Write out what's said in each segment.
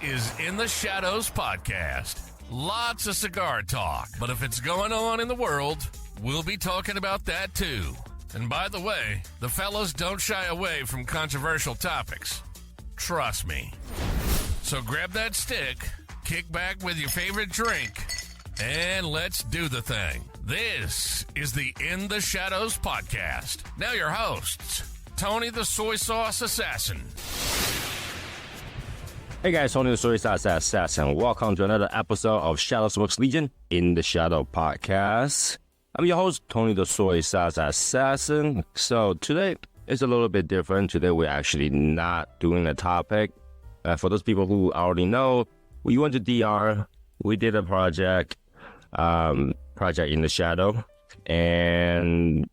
is In the Shadows Podcast. Lots of cigar talk, but if it's going on in the world, we'll be talking about that too. And by the way, the fellas don't shy away from controversial topics. Trust me. So grab that stick, kick back with your favorite drink, and let's do the thing. This is the In the Shadows Podcast. Now your hosts, Tony the Soy Sauce Assassin. Hey guys, Tony the Soy Sauce Assassin. Welcome to another episode of Shadow Smokes Legion in the Shadow Podcast. I'm your host, Tony the Soy Sauce Assassin. So today is a little bit different. Today we're actually not doing a topic. For those people who already know, we went to DR. We did a project in the Shadow, and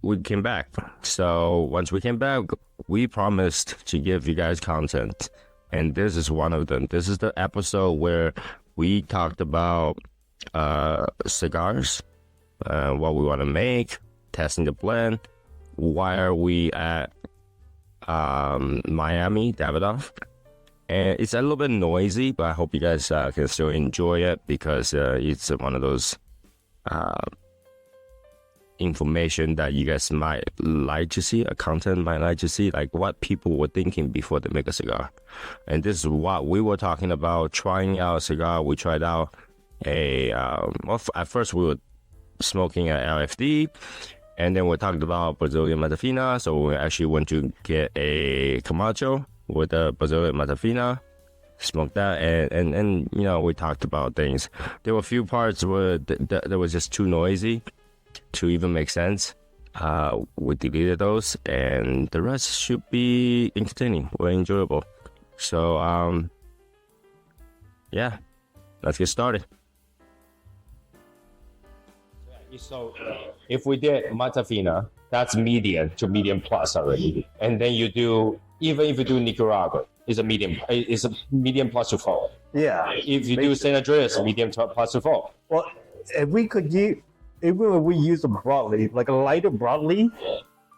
we came back. So once we came back, we promised to give you guys content. And this is one of them. This is the episode where we talked about cigars, what we want to make, testing the blend. Why are we at Miami, Davidoff? And it's a little bit noisy, but I hope you guys can still enjoy it because it's one of those information that you guys might like to see, a content might like to see, like what people were thinking before they make a cigar. And this is what we were talking about, trying out a cigar. We tried out at first we were smoking an LFD, and then we talked about Brazilian Matafina, so we actually went to get a Camacho with a Brazilian Matafina, smoked that, and you know, we talked about things. There were a few parts where that was just too noisy to even make sense. We deleted those, and the rest should be entertaining or enjoyable. So yeah, let's get started. So if we did Matafina, that's medium to medium plus already, and then you do, even if you do Nicaragua, it's a medium plus to full. Yeah. If you do San Andreas, medium plus to full. Well, if we could use, even if we use a broadleaf, like a lighter broadleaf.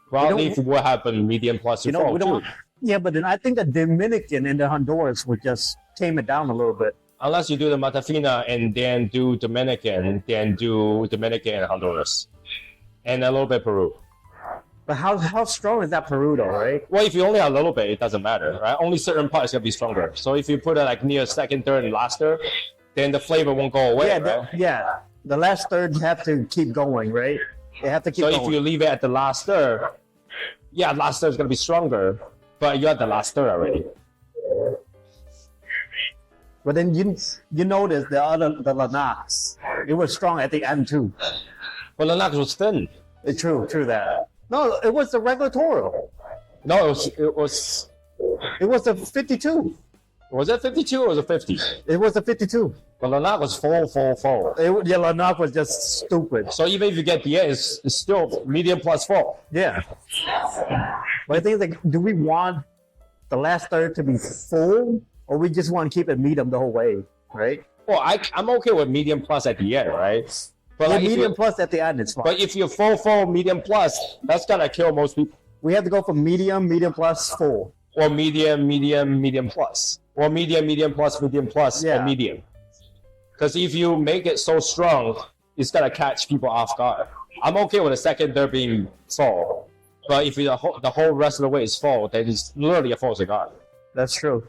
Broadleaf will happen medium plus to full too. Yeah, but then I think the Dominican and the Honduras would just tame it down a little bit. Unless you do the Matafina and then do Dominican, then do Dominican and Honduras, and a little bit Peru. But how strong is that Peru though, right? Well, if you only have a little bit, it doesn't matter, right? Only certain parts gonna be stronger. So if you put it like near second, third, and last third, then the flavor won't go away, right? The last third have to keep going, right? They have to keep going. So if you leave it at the last third, last third is gonna be stronger, but you're at the last third already. But then you notice the Lanax, it was strong at the end too. But Lanax was thin. It's true that. No, it was the regular Toro. No, it was a 52. Was it 52 or was it 50? It was a 52. But Lanac was full. Lanac was just stupid. So even if you get the A, it's still medium plus full. Yeah. But I think, like, do we want the last third to be full, or we just want to keep it medium the whole way, right? Well, I'm okay with medium plus at the end, right? But like medium plus at the end, it's fine. But if you're full, medium plus, that's gonna kill most people. We have to go from medium plus, full. Or medium plus. Or medium plus, or medium. Because if you make it so strong, it's gonna catch people off guard. I'm okay with the second third being full. But if the whole rest of the way is full, then it's literally a full cigar. That's true.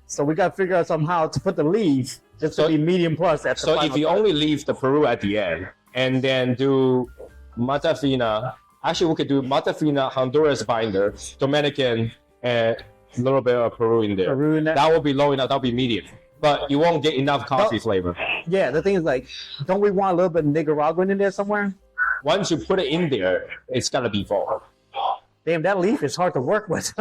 So we gotta figure out somehow to put the leaf just to be medium plus at the So if you only leave the Peru at the end and then do Matafina, actually we could do Matafina, Honduras binder, Dominican, and a little bit of Peru in there. That will be low enough, that'll be medium. But you won't get enough coffee flavor. Yeah, the thing is, like, don't we want a little bit of Nicaraguan in there somewhere? Once you put it in there, it's gotta be full. Damn, that leaf is hard to work with.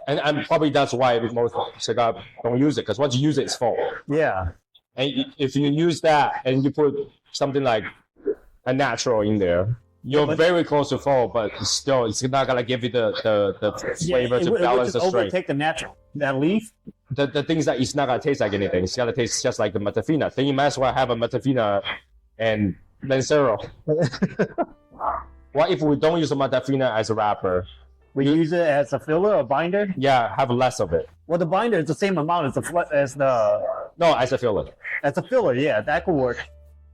and probably that's why most cigars don't use it, because once you use it, it's full. Yeah. And if you use that and you put something like a natural in there, you're very close to full, but still, it's not gonna give you the flavor to balance the strength. Overtake the natural. That leaf. The things that it's not gonna taste like anything. It's gonna taste just like the Matafina. Then you might as well have a Matafina and Lancero. What if we don't use a Matafina as a wrapper, We use it as a filler or binder. Yeah, have less of it. Well, the binder is the same amount as No, as a filler. as a filler. Yeah, that could work.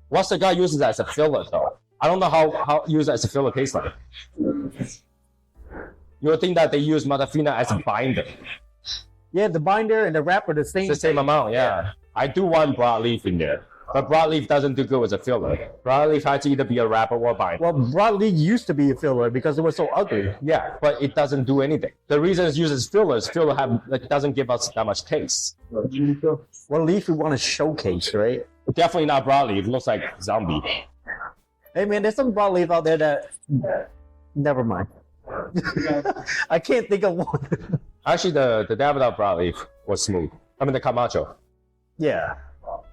What cigar uses as a filler though? I don't know how use as a filler tastes like. You would think that they use Matafina as a binder. Yeah, the binder and the wrapper the same. It's the same amount, yeah. I do want broadleaf in there. But broadleaf doesn't do good as a filler. Broadleaf has to either be a wrapper or a binder. Well, broadleaf used to be a filler because it was so ugly. Yeah, but it doesn't do anything. The reason it's used as fillers, doesn't give us that much taste. What leaf we want to showcase, right? Definitely not broadleaf. It looks like zombie. Hey man, there's some broadleaf out there that. Never mind. I can't think of one. Actually, the Davidoff broadleaf was smooth. I mean, the Camacho. Yeah.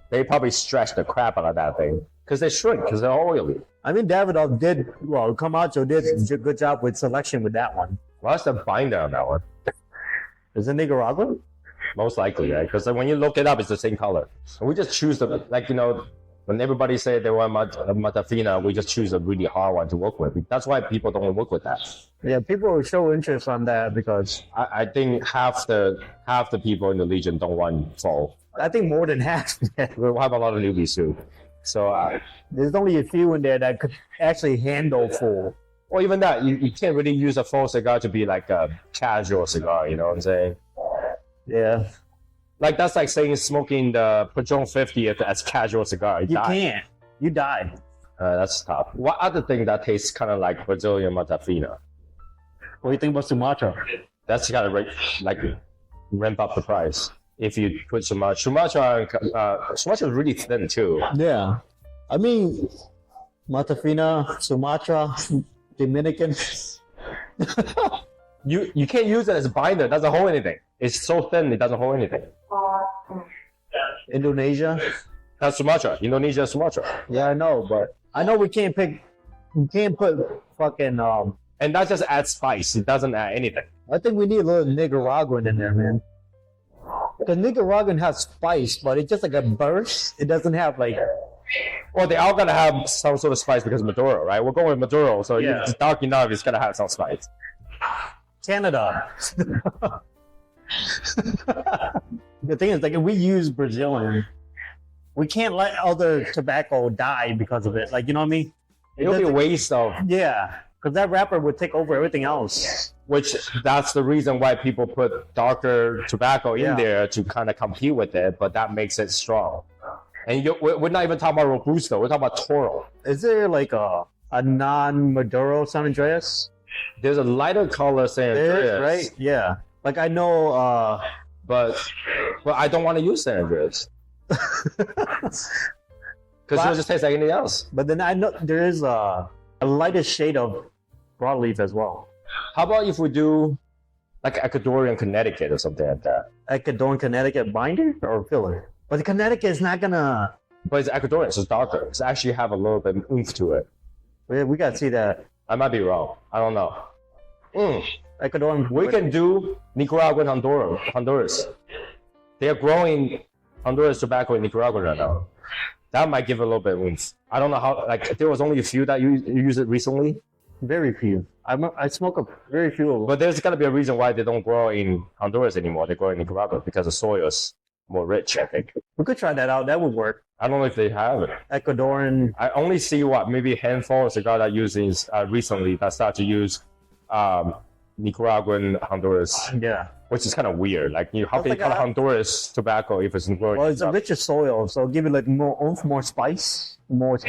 They probably stretched the crap out of that thing because they shrink because they're oily. I mean, Davidoff Camacho did a good job with selection with that one. What's the binder on that one? Is it Nicaraguan? Most likely, right? Because when you look it up, it's the same color. And we just choose when everybody say they want Matafina, we just choose a really hard one to work with. That's why people don't work with that. Yeah, people show interest on that because I think half the people in the Legion don't want fall. I think more than half. We'll have a lot of newbies too. So there's only a few in there that could actually handle full. Or even that, you can't really use a full cigar to be like a casual cigar, you know what I'm saying? Yeah. Like that's like saying smoking the Padron 50 as casual cigar. You can't. You die. That's tough. What other thing that tastes kind of like Brazilian Matafina? What do you think about Sumatra? That's gotta ramp up the price. If you put Sumatra is really thin too. Yeah. I mean, Matafina, Sumatra, Dominican. You can't use it as a binder. It doesn't hold anything. It's so thin, it doesn't hold anything. Indonesia. That's Sumatra. Indonesia, Sumatra. Yeah, I know, but I know we can't put fucking And that just adds spice. It doesn't add anything. I think we need a little Nicaraguan in there, man. Because Nicaraguan has spice, but it's just like a burst. It doesn't have like. Well, they all gotta have some sort of spice because of Maduro, right? We're going with Maduro, so Yeah. it's dark enough. It's gotta have some spice. Canada. The thing is, like, if we use Brazilian, we can't let other tobacco die because of it. Like, you know what I mean? It'll be a waste of. Yeah, because that wrapper would take over everything else. Which that's the reason why people put darker tobacco in there to kind of compete with it, but that makes it strong. And we're not even talking about Robusto. We're talking about Toro. Is there like a non-Maduro San Andreas? There's a lighter color San Andreas, right? Yeah. Like I know, but I don't want to use San Andreas because it'll just taste like anything else. But then I know there is a lighter shade of broadleaf as well. How about if we do like Ecuadorian Connecticut or something like that? Ecuadorian Connecticut binder or filler? But the Connecticut is not gonna. But it's Ecuadorian, so it's darker. It's actually have a little bit of oomph to it. We gotta see that. I might be wrong. I don't know. Ecuadorian. We can do Nicaraguan Honduras. They are growing Honduras tobacco in Nicaragua right now. That might give a little bit of oomph. I don't know how. Like there was only a few that you used it recently. Very few. I smoke a very few of them. But there's gotta be a reason why they don't grow in Honduras anymore. They grow in Nicaragua because the soil is more rich, I think. We could try that out. That would work. I don't know if they have it. Ecuadorian. I only see maybe a handful of cigar that uses recently that start to use Nicaraguan Honduras. Yeah. Which is kind of weird. Like, how can you call Honduras tobacco if it's growing? Well, it's a richer soil, so give it like more oomph, more spice, more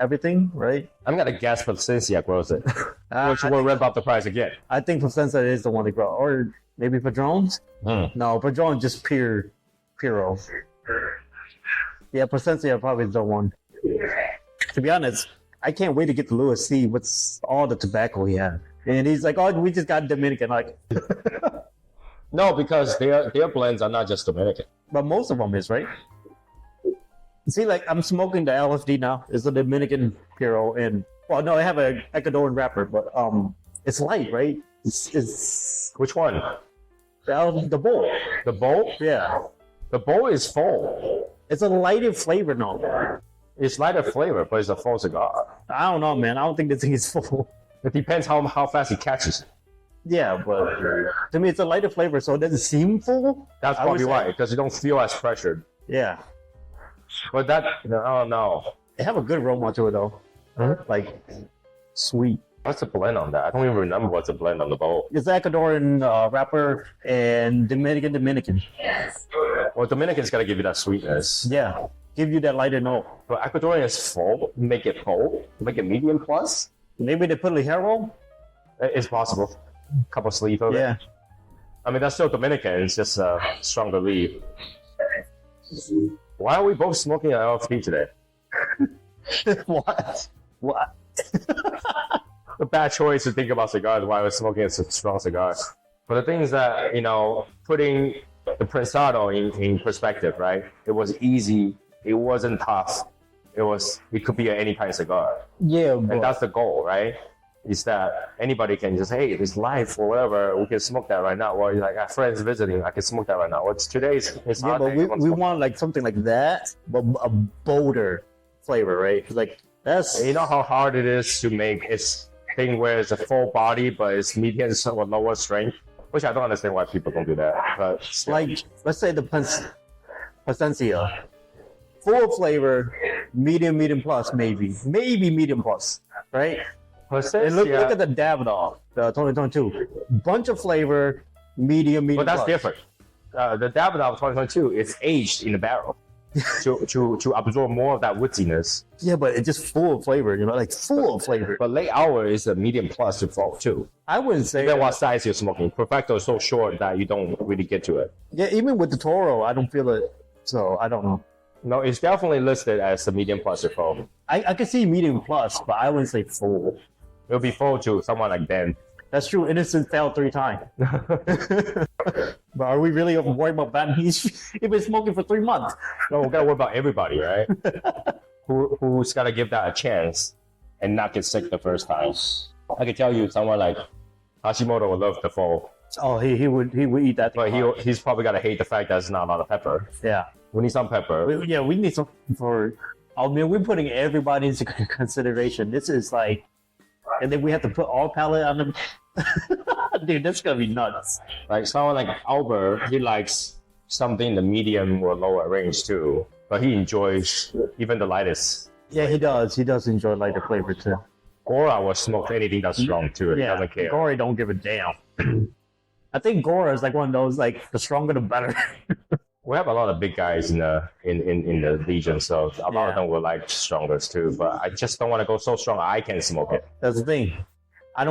everything, right? I'm gonna guess Placencia grows it, which will ramp up the price again. I think Placencia is the one to grow, or maybe Padrones. No, Padron just puro. Yeah, Placencia probably is the one. To be honest, I can't wait to get to Lewis see what's all the tobacco he has. And he's like, oh, we just got Dominican. Like, no, because their blends are not just Dominican. But most of them is, right? See, like, I'm smoking the LFD now. It's a Dominican Puro. And, well, no, I have an Ecuadorian wrapper, but it's light, right? It's Which one? the bowl. The bowl? Yeah. The bowl is full. It's a lighter flavor note. It's lighter flavor, but it's a full cigar. I don't know, man. I don't think this thing is full. It depends how fast it catches. Yeah, but to me, it's a lighter flavor, so it doesn't seem full. That's I would probably say. why, because you don't feel as pressured. Yeah, But that, I don't know. they have a good aroma to it though. Like sweet. What's the blend on that? I don't even remember what's the blend on the bowl. It's Ecuadorian wrapper and Dominican. Well, Dominican's gotta give you that sweetness. Yeah, give you that lighter note. But Ecuadorian is full. Make it full. Make it medium plus. Maybe they put a hair roll. It's possible. Couple sleeve of it. Yeah. I mean, that's still Dominican. It's just a stronger leaf. Why are we both smoking an LFP today? What? What? A bad choice to think about cigars while I was smoking a strong cigar. But the thing is that, you know, putting the Prensado in perspective, right? It was easy. It wasn't tough. It could be any kind of cigar. Yeah, And but that's the goal, right? Is that anybody can just, hey, it's live or whatever, we can smoke that right now. Or like, I have friends visiting, I can smoke that right now. It's today's, it's yeah, hot but day, we everyone's smoking. want like something like that, but a bolder flavor, right? 'Cause, like that's You know how hard it is to make its thing where it's a full body, but it's medium or lower strength? Which I don't understand why people don't do that. But still. like let's say the Plasencia, full flavor, medium plus, maybe medium plus, right? And look at the Davidoff, the 2022, bunch of flavor, medium but that's plus. different. The Davidoff 2022 is aged in the barrel to absorb more of that woodiness. Yeah, but it's just full of flavor, you know, like full of flavor. But late hour is a medium plus to fall too. I wouldn't say Depending on what size you're smoking. Perfecto is so short that you don't really get to it. Yeah, even with the Toro, I don't feel it. So I don't know. No, it's definitely listed as a medium plus to full. I can see medium plus, but I wouldn't say full. It'll be full to someone like Ben. That's true. Innocent failed 3 times. But are we really worried about Ben? He's been smoking for 3 months. No, we gotta worry about everybody, right? Who's gotta give that a chance and not get sick the first time. I can tell you, someone like Hashimoto would love the full, Oh, he would eat that. but he's probably gotta hate the fact that it's not a lot of pepper. Yeah. We need some pepper. We need some for. I mean, we're putting everybody into consideration. This is like, and then we have to put all palate on them. Dude, that's gonna be nuts. Like someone like Albert, he likes something in the medium or lower range too, but he enjoys even the lightest. Yeah, he does. He does enjoy lighter flavor too. Gora will smoke anything that's strong too. He Yeah, doesn't care. Gory don't give a damn. I think Gora is like one of those, like the stronger the better. We have a lot of big guys in the Legion, so a lot of Yeah. them will like strongest too. But I just don't want to go so strong I can smoke it. That's the thing. I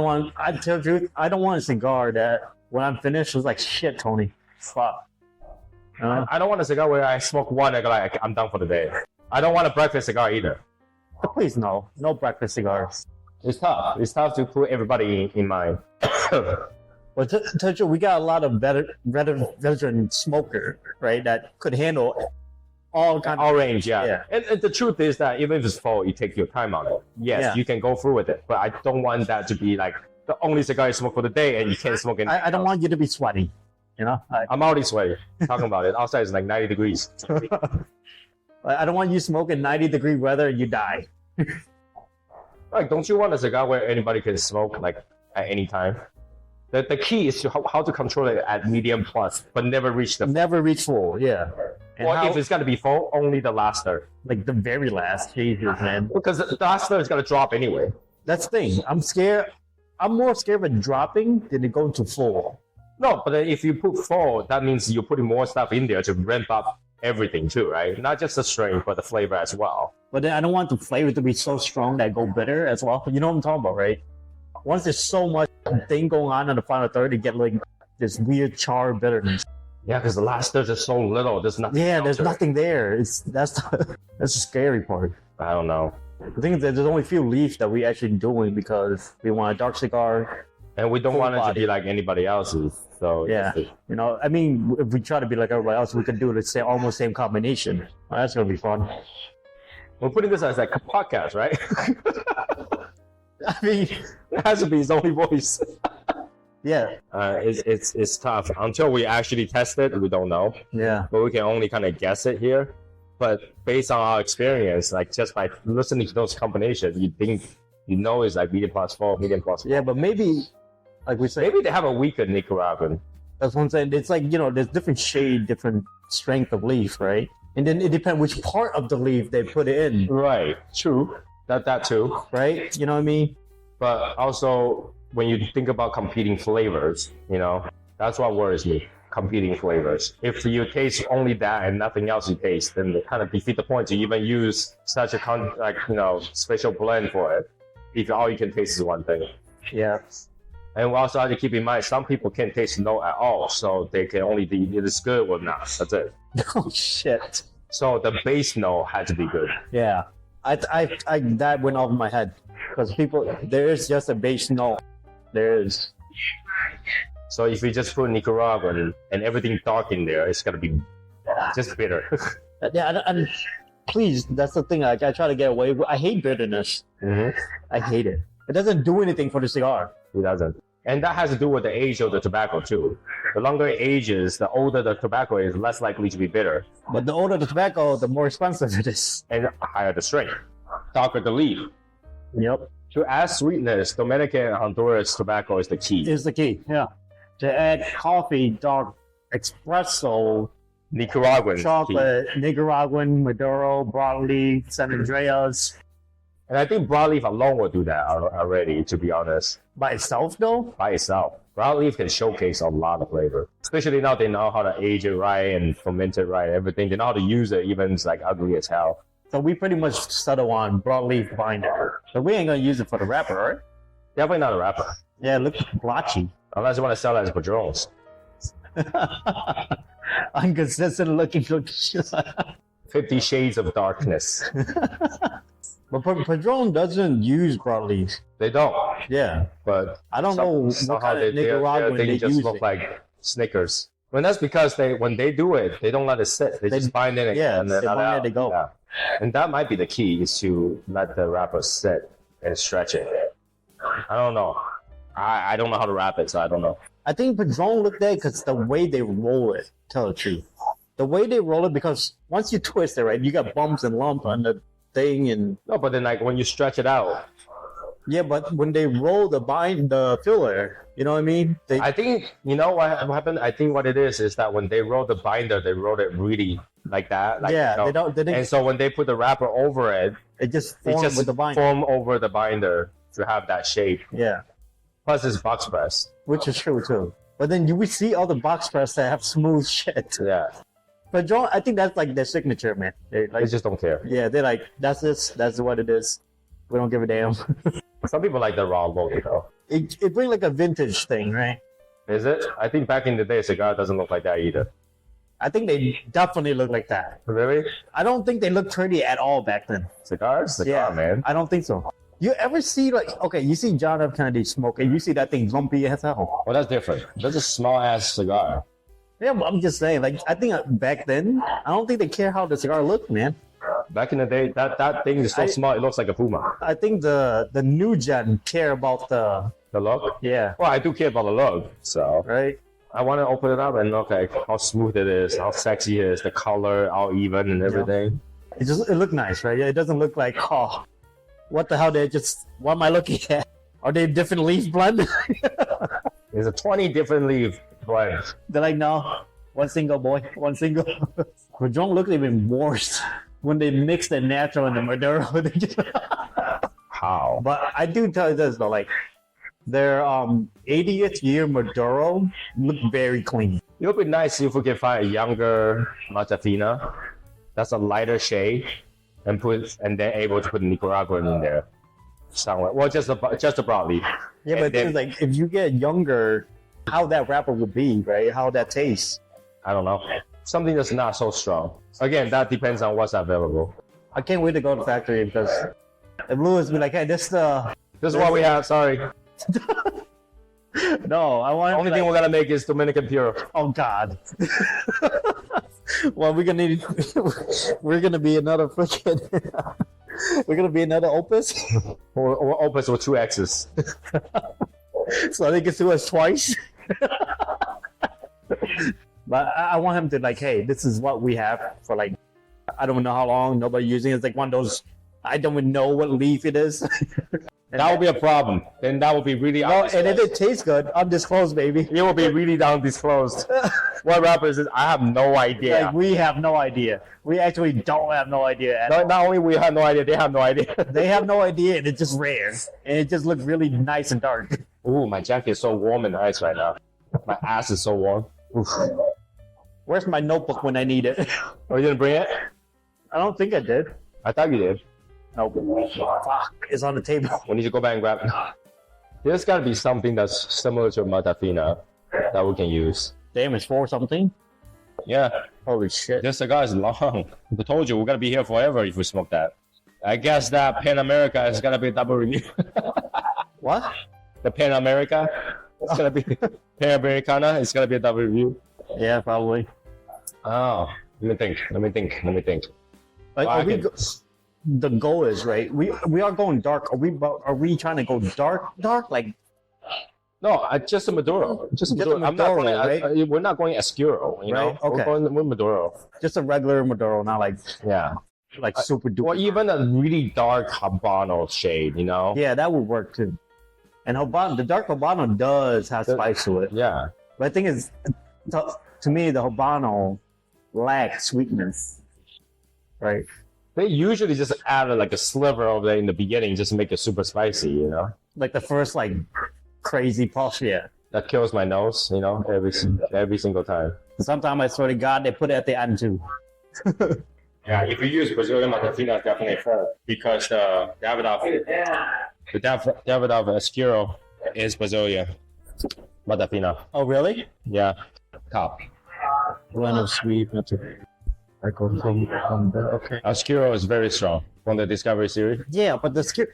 tell the truth, I don't want a cigar that when I'm finished was like, shit, Tony. Fuck. I don't want a cigar where I smoke one and go like I'm done for the day. I don't want a breakfast cigar either. Please no breakfast cigars. It's tough. It's tough to put everybody in mind. But to you, we got a lot of veteran smoker, right? That could handle all kind of. All range, yeah. Yeah. And the truth is that even if it's full, you take your time on it. Yes, Yeah. you can go through with it, but I don't want that to be like the only cigar you smoke for the day and you can't smoke anything I don't else. want you to be sweaty. You know, I'm already sweaty talking about it. Outside it's like 90 degrees. I don't want you smoking 90-degree weather and you die. Like, don't you want a cigar where anybody can smoke like at any time? The key is to how to control it at medium plus, but never reach the. Never reach full. Yeah. And Or how- if it's got to be full, only the last third. like the very last. Jesus, man. Because the last third is going to drop anyway. That's the thing. I'm scared. I'm more scared of it dropping than it going to full. No, but then if you put full, that means you're putting more stuff in there to ramp up everything too, right? Not just the strength, but the flavor as well. But then I don't want the flavor to be so strong that go bitter as well. You know what I'm talking about, right? Once there's so much thing going on in the final third, you get like this weird char bitterness. Yeah, because the last third is so little. There's nothing. Yeah, else there's to it. nothing there. That's the scary part. I don't know. The thing is that there's only a few leaves that we actually doing because we want a dark cigar. And we don't Full want it to body. be like anybody else's. So Yeah. You know, I mean, if we try to be like everybody else, we could do the same, almost same combination. Well, that's gonna be fun. we're putting this as like a podcast, right? I mean, It has to be his only voice. yeah, It's tough. Until we actually test it, we don't know. yeah. But we can only kind of guess it here. But based on our experience, like just by listening to those combinations, you think you know it's like medium plus 4, medium plus 4. Yeah, but maybe Like we said, Maybe they have a weaker Nicaraguan. that's what I'm saying. It's like, there's different shade, different strength of leaf, right? And then it depends which part of the leaf they put it in, Right. True. That too. right? You know what I mean? But also, when you think about competing flavors, that's what worries me. Competing flavors. If you taste only that and nothing else you taste, then it kind of defeat the point to even use such a special blend for it. If all you can taste is one thing. Yeah. And we also have to keep in mind, some people can't taste note at all, so they can only be it is good or not. That's it. Oh shit. So the base note had to be good. Yeah. I that went over my head because there is just a base note. There is. So if you just put Nicaraguan and everything dark in there, it's gonna be just bitter. Yeah, and please, that's the thing. Like, I try to get away with. I hate bitterness. Mm-hmm. I hate it. It doesn't do anything for the cigar. It doesn't. And that has to do with the age of the tobacco too. The longer it ages, the older the tobacco is, less likely to be bitter. But the older the tobacco, the more expensive it is. And higher the strength. Darker the leaf. Yep. To add sweetness, Dominican and Honduras tobacco is the key. Is the key. Yeah. To add coffee, dark espresso, Nicaraguan chocolate, Nicaraguan, Maduro, broadleaf, San Andreas. And I think broadleaf alone will do that already, to be honest. By itself, though? By itself. Broadleaf can showcase a lot of flavor. Especially now they know how to age it right and ferment it right, everything. They know how to use it, even it's like ugly as hell. So we pretty much settle on broadleaf binder. So we ain't gonna use it for the wrapper, right? Definitely not a wrapper. Yeah, it looks blotchy. Unless you want to sell it as padrones. Inconsistent looking. 50 Shades of Darkness. But Padron doesn't use broadleaf. They don't. Yeah. But I don't know what somehow kind of Nicaraguan they just use look it. like Snickers. Well, that's because when they do it, they don't let it sit. They just bind it and then they bind it to go. Yeah. And that might be the key, is to let the wrapper sit and stretch it. I don't know. I don't know how to wrap it, so I don't know. I think Padron looked at it because the way they roll it, tell the truth. The way they roll it, because once you twist it, right, you got bumps and lumps on the thing and... No, but then like when you stretch it out. Yeah, but when they roll the filler, you know what I mean? I think, what happened? I think what it is that when they roll the binder, they roll it really like that. Like, yeah, they don't... And so when they put the wrapper over it, it just forms with the binder. Form over the binder to have that shape. Yeah. Plus it's box press. Which is true too. But then we see all the box press that have smooth shit. Yeah. But John, I think that's like their signature, man. They just don't care. Yeah, they're like, that's this, that's what it is. We don't give a damn. Some people like the raw look though. It brings like a vintage thing, right? Is it? I think back in the day, cigar doesn't look like that either. I think they definitely look like that. Really? I don't think they looked pretty at all back then. Cigars? Cigar, man. I don't think so. You ever see you see John F. Kennedy smoke and you see that thing lumpy as hell. Well, that's different. That's a small ass cigar. Yeah, but I'm just saying, I think back then, I don't think they care how the cigar looked, man. Back in the day, that thing is so small, it looks like a Puma. I think the new gen care about the look? Yeah. Well, I do care about the look, so. Right. I want to open it up and look like how smooth it is, how sexy it is, the color, how even and everything. Yeah. It looked nice, right? It doesn't look like, what the hell? What am I looking at? Are they different leaf blend? There's a 20 different leaf blends. They're like, no, one single, boy, one single. Padron looks even worse when they mix the natural and the Maduro. How? But I do tell you this though, their 80th year Maduro look very clean. It would be nice if we could find a younger Matafina. That's a lighter shade, and then able to put Nicaraguan in there somewhere. Well, just a broadleaf. Yeah, but then, if you get younger, how that wrapper would be, right? How that tastes. I don't know. Something that's not so strong. Again, that depends on what's available. I can't wait to go to the factory because if Louis be like, hey, this is what we have. Sorry. No, I want. Only thing we're gonna make is Dominican Pure. Oh God. Well, we're gonna be another freaking. We're gonna be another Opus. or Opus with 2 X's. So they can sue us twice. But I want him to hey, this is what we have for I don't know how long, nobody using it. It's like one of those, I don't even know what leaf it is. That would be a problem. Then that would be really undisclosed. And if it tastes good, undisclosed, baby. It will be really undisclosed. What wrapper is it? I have no idea. Like, we have no idea. We actually don't have no idea at all. Not only we have no idea, they have no idea. They have no idea, and it's just rare. And it just looks really nice and dark. Ooh, my jacket is so warm and ice right now. My ass is so warm. Oof. Where's my notebook when I need it? Oh, you didn't bring it? I don't think I did. I thought you did. Nope. Fuck. It's on the table. We need to go back and grab it. There's got to be something that's similar to Matafina that we can use. Damn, it's 4 something? Yeah. Holy shit. This cigar is long. I told you, we're going to be here forever if we smoke that. I guess that Pan America is going to be a double review. What? The Pan America? It's going to be Pan Americana. It's going to be a double review. Yeah, probably. Oh, let me think. Like, Well, the goal is, right? We are going dark. Are we trying to go dark? Like, No, just a Maduro. Just a Maduro. Maduro, right? We're not going Oscuro, you know? Right, okay. We're going with Maduro. just a regular Maduro, not like Yeah. super duper. Or even a really dark Habano shade, you know? Yeah, that would work too. And Habano, the dark Habano does have spice to it. Yeah. But the thing is, to me, the Habano lacks sweetness. Right? They usually just add like a sliver of it in the beginning just to make it super spicy, you know? Like the first, like, crazy puff, yeah. That kills my nose, you know, every single time. Sometimes I swear to God, they put it at the end too. Yeah, if you use Brazilian Matafina, definitely first because the Davidoff Oscuro is Brazilian Matafina. Oh, really? Yeah, top. Blend of sweet. Okay. Oscuro is very strong from the Discovery series. Yeah, but the skin.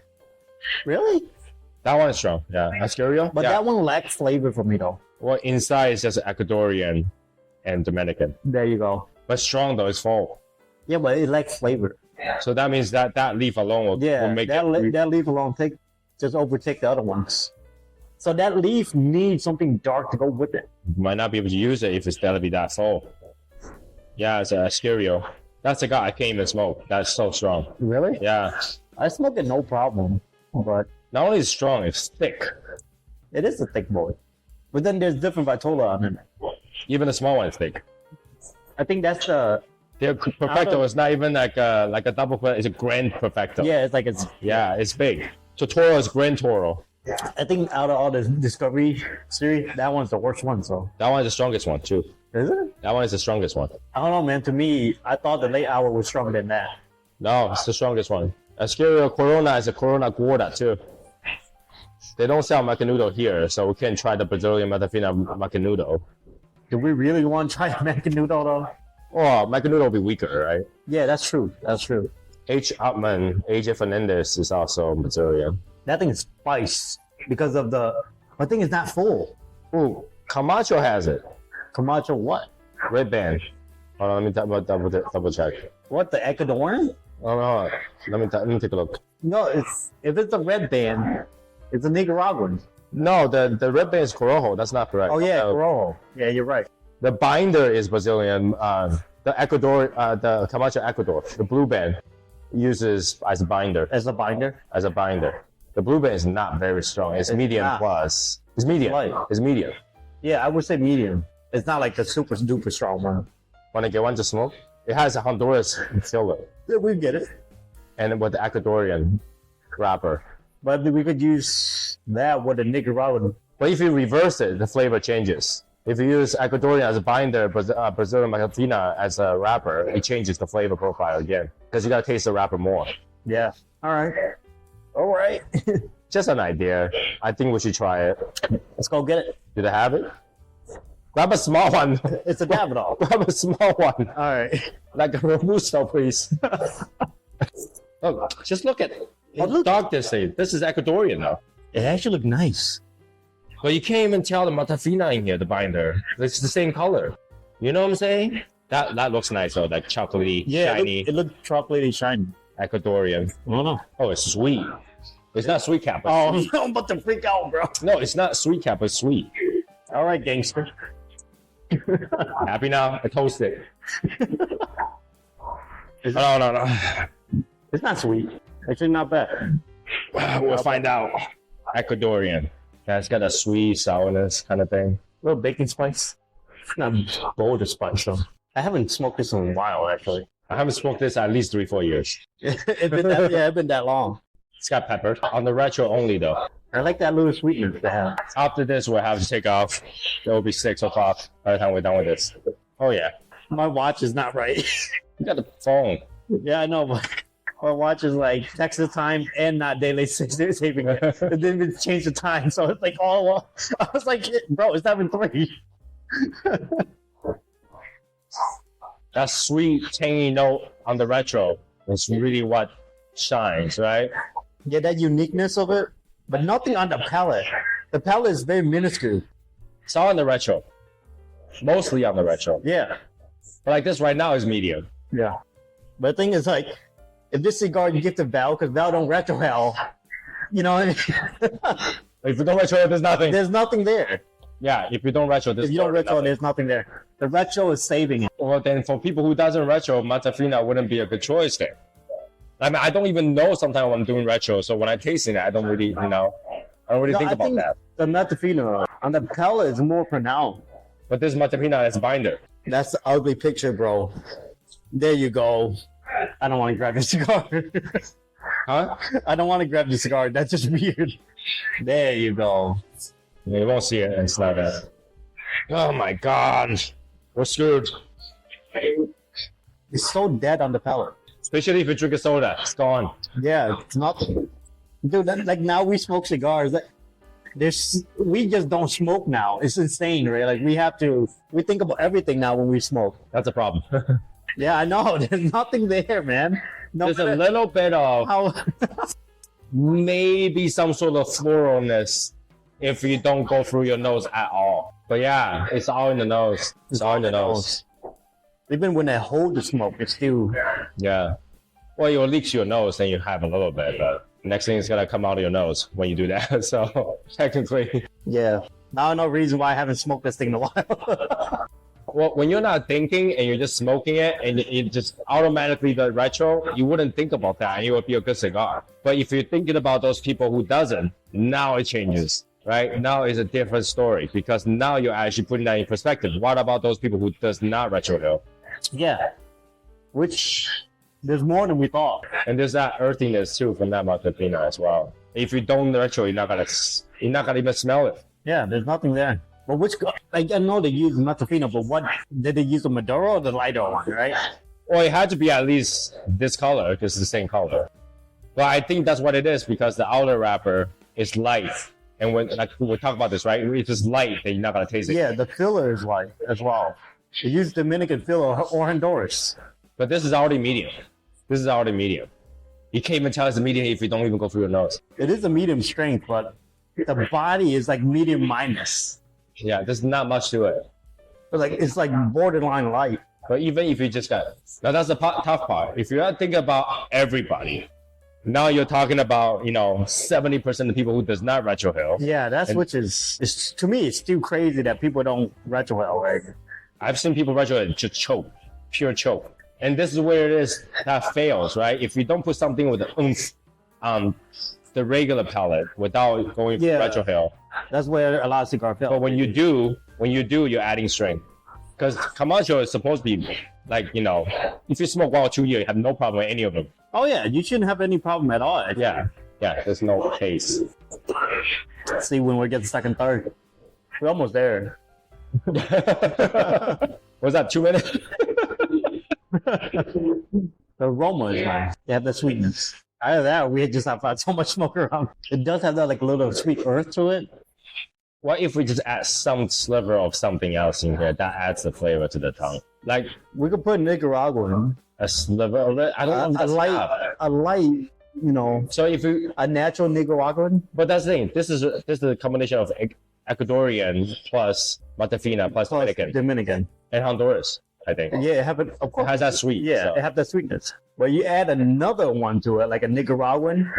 Really? That one is strong. Yeah, Oscuro. But yeah. that one lacks flavor for me though. Well, inside is just Ecuadorian and Dominican, There you go. but strong though. It's full. Yeah, but it lacks flavor. So that means that leaf alone will make that leaf alone just overtake the other ones. So that leaf needs something dark to go with it. might not be able to use it if it's gonna be that full. Yeah, it's a Oscuro. That's the guy I can't even smoke. That's so strong. Really? Yeah. I smoke it no problem, but Not only is it strong, it's thick. it is a thick boy. But then there's different Vitola on it. Even the small one is thick. I think that's the The Perfecto is not even like a double, it's a Grand Perfecto. yeah. It's like it's. Yeah, it's big. So Toro is Grand Toro. I think out of all the Discovery series, that one's the worst one. So That one is the strongest one too. is it? That one is the strongest one. I don't know, man. To me, I thought the late hour was stronger than that. No, it's the strongest one. Oscuro Corona is a Corona Gorda too. They don't sell Macanudo here, so we can try the Brazilian Matafina Macanudo. Do we really want to try Macanudo though? Oh, Macanudo will be weaker, right? Yeah, that's true. That's true. H. Upman, AJ Fernandez is also Brazilian. That thing is spice because of the. My thing is not full. Ooh, Camacho has it. Camacho, what? Red band. Hold on, let me double check. What, the Ecuadorian? Oh no, let me take a look. No, if it's a red band, it's a Nicaraguan. No, the red band is Corojo. That's not correct. Oh yeah, Corojo. Yeah, you're right. The binder is Brazilian. The Ecuador, the Camacho Ecuador, the blue band uses as a binder. As a binder. As a binder. The blue band is not very strong. It's medium not. plus. It's medium. Light. It's medium. Yeah, I would say medium. It's not like the super duper strong one. Want to get one to smoke? It has a Honduras filler Yeah, we get it. and with the Ecuadorian wrapper. But we could use that with a Nicaraguan. But if you reverse it, the flavor changes. If you use Ecuadorian as a binder, Brazilian Matafina as a wrapper, it changes the flavor profile again. Because you gotta taste the wrapper more. Yeah. All right. All right. Just an idea. I think we should try it. Let's go get it. Do they have it? Grab a small one. It's a Davidoff. Grab a small one. All right. Like a Robusto, please. Oh, just look at it. It's dark this thing. This is Ecuadorian though. It actually looked nice. But you can't even tell the Matafina in here, the binder. It's the same color. You know what I'm saying? That looks nice though, like chocolatey, Yeah, shiny, it looked chocolatey shiny. Ecuadorian. I don't know. Oh, it's sweet. It's not sweet cap. It's Oh, sweet. I'm about to freak out, bro. No, it's not sweet cap, it's sweet. All right, gangster. Happy now? I toast it. No. It's not sweet. Actually, not bad. We'll find out. Ecuadorian. Yeah, it's got a sweet sourness kind of thing. A little baking spice. Not bold of spice though. I haven't smoked this in a while actually. I haven't smoked this at least 3-4 years. It's been that long. It's got pepper on the retro only though. I like that little sweetness they have. After this, we'll have to take off. It will be 6 o'clock by the time we're done with this. Oh yeah. My watch is not right. You got the phone. Yeah, I know, but my watch is like Texas time and not daylight saving. It didn't even change the time, so it's like all. I was like, bro, it's 7:03. That sweet, tangy note on the retro is really what shines, right? Yeah, that uniqueness of it, but nothing on the palate. The palate is very minuscule. It's all on the retro. Mostly on the retro. Yeah. But like this right now is medium. Yeah. But the thing is, like, if this cigar you give to Val, because Val don't retro well, you know, If you don't retro, there's nothing. there's nothing there. Yeah, if you don't retro, there's If you don't retro, nothing. there's nothing there. The retro is saving it. Well, then for people who doesn't retro, Matafina wouldn't be a good choice there. I mean, I don't even know sometimes when I'm doing retro, so when I taste it, I don't really, I don't really think about that. The Matafina on the palate is more pronounced. But this Matafina is binder. That's the ugly picture, bro. There you go. I don't want to grab the cigar. Huh? I don't want to grab the cigar. That's just weird. There you go. You won't see it, and it's not that. Oh my god. We're screwed. It's so dead on the palate. Especially if you drink a soda, it's gone. Yeah, it's not. Dude, like now we smoke cigars. We just don't smoke now. It's insane, right? Like we think about everything now when we smoke. That's a problem. Yeah, I know. There's nothing there, man. No There's a matter little bit of how. maybe some sort of floralness if you don't go through your nose at all. But yeah, it's all in the nose. It's all in the nose. Even when I hold the smoke, it's still. Yeah. Well, it leaks your nose, then you have a little bit, but next thing is gonna come out of your nose when you do that. So technically. Yeah. Now I know reason why I haven't smoked this thing in a while. Well, when you're not thinking and you're just smoking it and it just automatically the retro, you wouldn't think about that and it would be a good cigar. But if you're thinking about those people who doesn't, now it changes, right? Now it's a different story because now you're actually putting that in perspective. What about those people who does not retro hill? Yeah. Which there's more than we thought. And there's that earthiness too from that Matafina as well. If you don't retro, you're not gonna even smell it. Yeah, there's nothing there. But like I know they use Matafina, but what did they use the Maduro or the lighter one, right? Well, it had to be at least this color because it's the same color. But I think that's what it is because the outer wrapper is light. And when like we talk about this, right? If it's light, then you're not gonna taste it. Yeah, the filler is light as well. They use Dominican filler or Honduras. But this is already medium. This is already medium. You can't even tell it's a medium if you don't even go through your nose. It is a medium strength, but the body is like medium minus. Yeah, there's not much to it. But like it's like borderline light. But even if you just got now, that's the tough part. If you're not thinking about everybody, now you're talking about 70% of people who does not retro hill. Yeah, that's which is it's to me it's still crazy that people don't retro hill, right? I've seen people retro hill just choke, pure choke, and this is where it is that fails, right? If you don't put something with the oomph on the regular palate without going for retro hill. That's where a lot of cigar fail. But when you do, you're adding strength. Because Camacho is supposed to be like, if you smoke 1 or 2 years, you have no problem with any of them. Oh yeah, you shouldn't have any problem at all. Actually. Yeah, there's no case. Let's see when we get the second, third. We're almost there. Was that 2 minutes? The aroma is nice. They have the sweetness. Either that, we just have so much smoke around. It does have that like little sweet earth to it. What if we just add some sliver of something else in here that adds the flavor to the tongue? Like we could put Nicaraguan. A sliver of it. I don't know. A light, So if you a natural Nicaraguan. But that's the thing. This is a combination of Ecuadorian plus Matafina plus Dominican and Honduras. I think. Yeah, of course. It has that sweet. Yeah, so. It have that sweetness. But you add another one to it, like a Nicaraguan,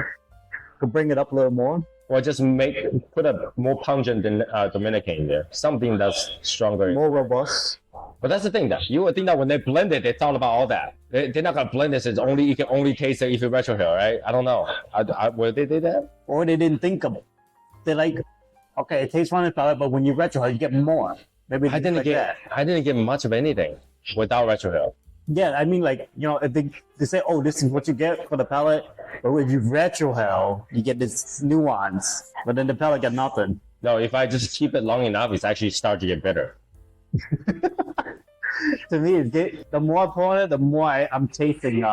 to bring it up a little more. Or just put a more pungent than Dominican in there. Something that's stronger. More robust. But that's the thing that you would think that when they blend it, they thought about all that. They're not gonna blend this. You can only taste it if you retrohale, right? I don't know. Where they did that? Or they didn't think of it. They're like, okay, it tastes fine in palate, but when you retrohale, you get more. Maybe I didn't get much of anything without retrohale. Yeah, I mean, like, you know, if they say, oh, this is what you get for the palate, but if you retrohale, you get this nuance, but then the palate got nothing. No, if I just keep it long enough, it's actually start to get better. To me, the more I pour it, the more I'm tasting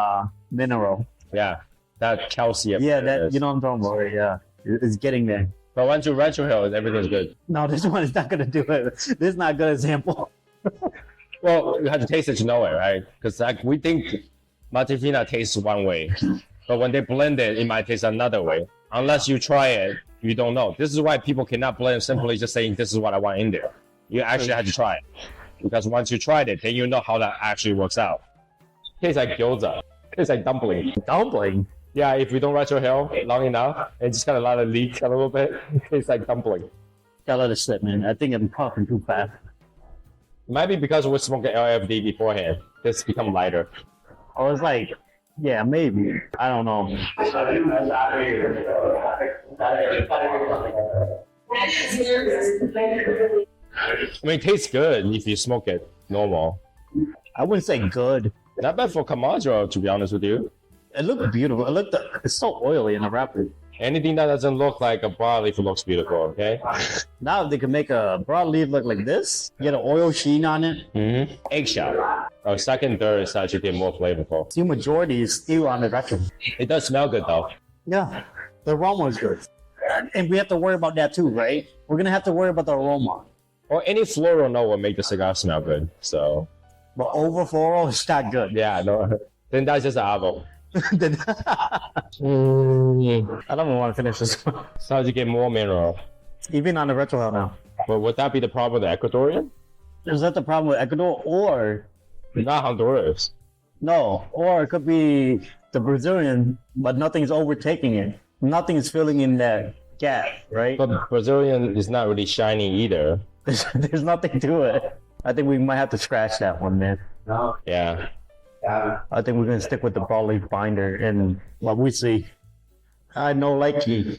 mineral. Yeah, that calcium. Yeah, that you know what I'm talking about. Yeah, it's getting there. But once you retrohale, everything's good. No, this one is not gonna do it. This is not a good example. Well, you have to taste it to know it, right? Because like we think Matafina tastes one way, but when they blend it, it might taste another way. Unless you try it, you don't know. This is why people cannot blend simply just saying this is what I want in there. You actually have to try it. Because once you tried it, then you know how that actually works out. Tastes like gyoza. Tastes like dumpling. Dumpling? Yeah, if you don't retrohale long enough, and just kind of let it leak a little bit, it tastes like dumpling. Gotta let it sit, man. I think I'm puffing too fast. Might be because we're smoking LFD beforehand. It's become lighter. I was like, yeah, maybe. I don't know. I mean, it tastes good if you smoke it normal. I wouldn't say good. Not bad for Camacho, to be honest with you. It looked beautiful. It's so oily in the wrapper. Anything that doesn't look like a broadleaf looks beautiful, okay? Now if they can make a broadleaf look like this, get an oil sheen on it. Mm-hmm. Eggshell. Or second, third is actually get more flavorful. The majority is still on the retro. It does smell good though. Yeah, the aroma is good. And we have to worry about that too, right? We're gonna have to worry about the aroma. Or any floral note will make the cigar smell good, so. But over floral is not good. Yeah, no. Then that's just an avo. I don't even want to finish this one. So you get more mineral. Even on the retro hell now. But would that be the problem with the Ecuadorian? Is that the problem with Ecuador or not Honduras? No, or it could be the Brazilian, but nothing's overtaking it. Nothing's filling in that gap, right? But Brazilian is not really shiny either. There's nothing to it. I think we might have to scratch that one, man. No. Yeah. I think we're gonna stick with the broadleaf binder and what we see. I know, like you.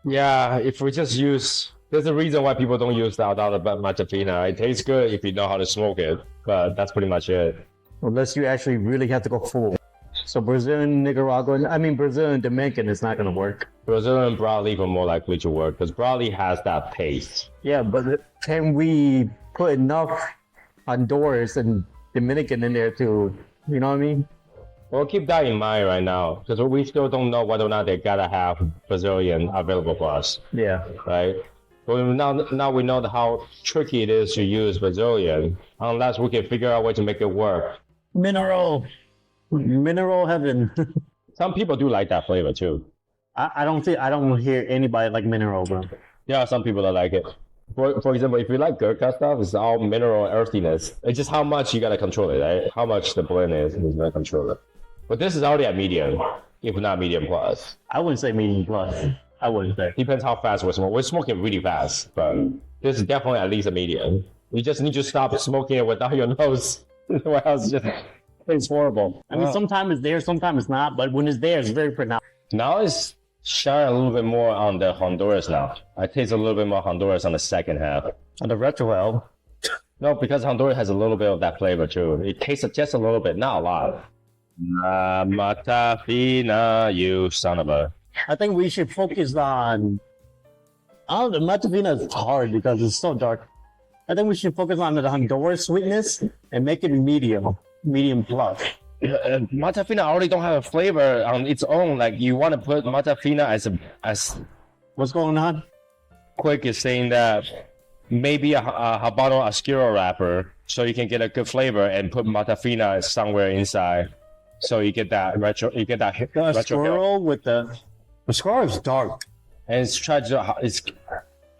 Yeah, if we just use, there's a reason why people don't use the Aldana Matafina. It tastes good if you know how to smoke it, but that's pretty much it. Unless you actually really have to go full. So Brazilian, Brazilian Dominican is not gonna work. Brazilian broadleaf are more likely to work because broadleaf has that taste. Yeah, but can we put enough Honduras and Dominican in there to, you know what I mean? Well, keep that in mind right now because we still don't know whether or not they gotta have Brazilian available for us. Yeah. Right? But now we know how tricky it is to use Brazilian unless we can figure out a way to make it work. Mineral heaven. Some people do like that flavor too. I don't hear anybody like mineral, bro. Yeah, some people that like it. For example, if you like Gurkha stuff, it's all mineral earthiness. It's just how much you gotta control it, right? How much the blend is gonna control it. But this is already at medium, if not medium plus. I wouldn't say medium plus. I wouldn't say. Depends how fast we're smoking. We're smoking really fast, but this is definitely at least a medium. You just need to stop smoking it without your nose. Or else it's horrible. I mean, sometimes it's there, sometimes it's not, but when it's there, it's very pronounced. Now it's shine a little bit more on the Honduras now. I taste a little bit more Honduras on the second half. On the retro well. No, because Honduras has a little bit of that flavor too. It tastes just a little bit, not a lot. Matafina, you son of a. I think we should focus on. Oh, the Matafina is hard because it's so dark. I think we should focus on the Honduras sweetness and make it medium plus. Matafina already don't have a flavor on its own. Like you want to put Matafina as what's going on? Quick is saying that maybe a Habano Oscuro wrapper so you can get a good flavor and put Matafina somewhere inside so you get that retro. You get that retro Oscuro with the Oscuro is dark and it's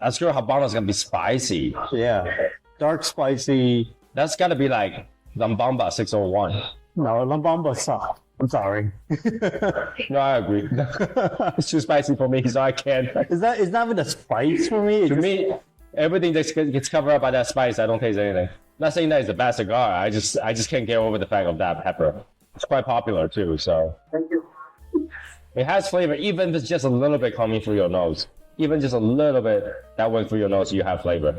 Oscuro Habano is gonna be spicy. Yeah, dark spicy. That's gotta be like Lambamba 601. No, Lambamba soft. I'm sorry. No, I agree. It's too spicy for me, so I can't. It's not even a spice for me. To me, everything that gets covered up by that spice, I don't taste anything. Not saying that it's a bad cigar. I just can't get over the fact of that pepper. It's quite popular too, so. Thank you. It has flavor, even if it's just a little bit coming through your nose. Even just a little bit that went through your nose, you have flavor.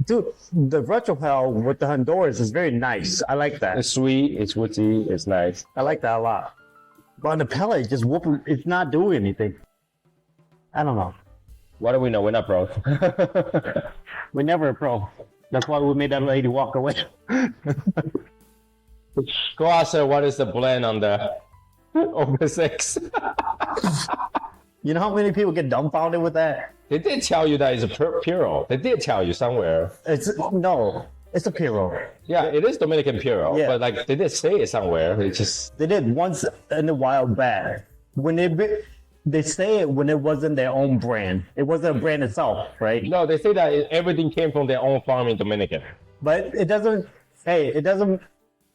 Dude, the retropel with the Honduras is very nice. I like that. It's sweet, it's woodsy, it's nice. I like that a lot. But on the pellet, just whooping, it's not doing anything. I don't know. What do we know? We're not pros. We're never a pro. That's why we made that lady walk away. Go ask her what is the blend on the Omega 6. You know how many people get dumbfounded with that? They did tell you that it's a Puro. They did tell you somewhere. It's a Puro. Yeah, it is Dominican Puro, Yeah. but like they did say it somewhere. It just They did once in a while back. When they say it when it wasn't their own brand. It wasn't a brand itself, right? no. They say that everything came from their own farm in Dominican. But it doesn't. Hey, it doesn't.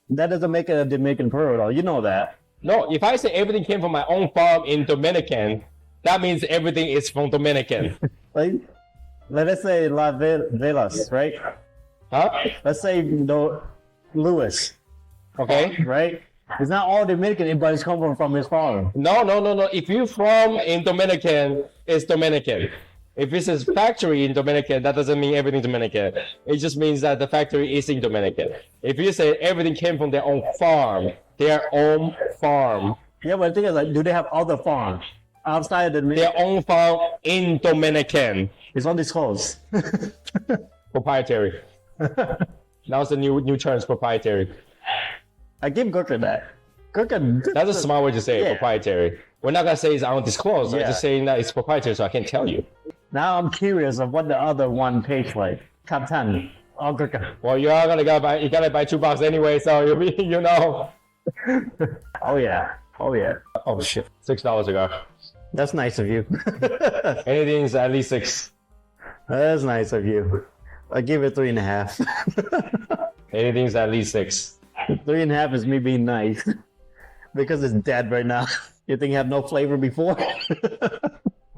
That doesn't make it a Dominican Puro, though. You know that. No, if I say everything came from my own farm in Dominican, that means everything is from Dominican. Like, let us say La Velas, right? Huh? Let's say Lewis, Okay. right? It's not all Dominican, but it's coming from his farm. No. If you're from in Dominican, it's Dominican. If it's a factory in Dominican, that doesn't mean everything Dominican. It just means that the factory is in Dominican. If you say everything came from their own farm. Yeah, but the thing is, like, do they have other farms outside of the Dominican? Their own farm in Dominican. It's undisclosed. Proprietary. Now's the new term, is proprietary. I give Gurkha that. Gurkha. That's a smart way to say it, Yeah. proprietary. We're not gonna say it's undisclosed. Yeah. I'm just saying that it's proprietary, so I can't tell you. Now I'm curious of what the other one tastes like. Top 10. All Gurkha. Well, you gotta buy $2 anyway, so you know. Oh yeah. Oh shit, $6 cigar. That's nice of you. Anything's at least $6. That's nice of you. I give it 3.5. Anything's at least $6. 3.5 is me being nice. Because it's dead right now. You think it had no flavor before?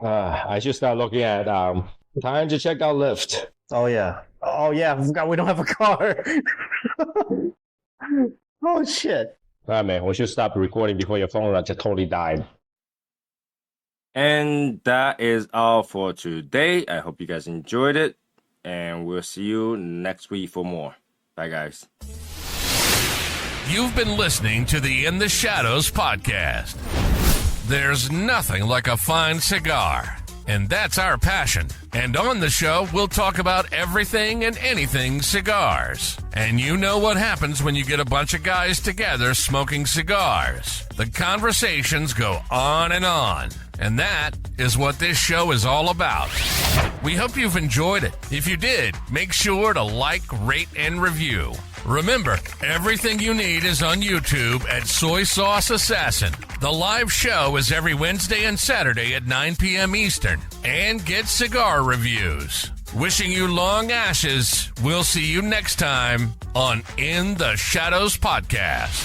I should start looking at time to check out Lyft. Oh yeah. I forgot we don't have a car. Oh shit. All right, man, we should stop recording before your phone just totally died. And that is all for today. I hope you guys enjoyed it. And we'll see you next week for more. Bye, guys. You've been listening to the In the Shadows podcast. There's nothing like a fine cigar, and that's our passion. And on the show, we'll talk about everything and anything cigars. And you know what happens when you get a bunch of guys together smoking cigars. The conversations go on. And that is what this show is all about. We hope you've enjoyed it. If you did, make sure to like, rate, and review. Remember, everything you need is on YouTube at Soy Sauce Assassin. The live show is every Wednesday and Saturday at 9 p.m. Eastern. And get cigar reviews. Wishing you long ashes. We'll see you next time on In the Shadows podcast.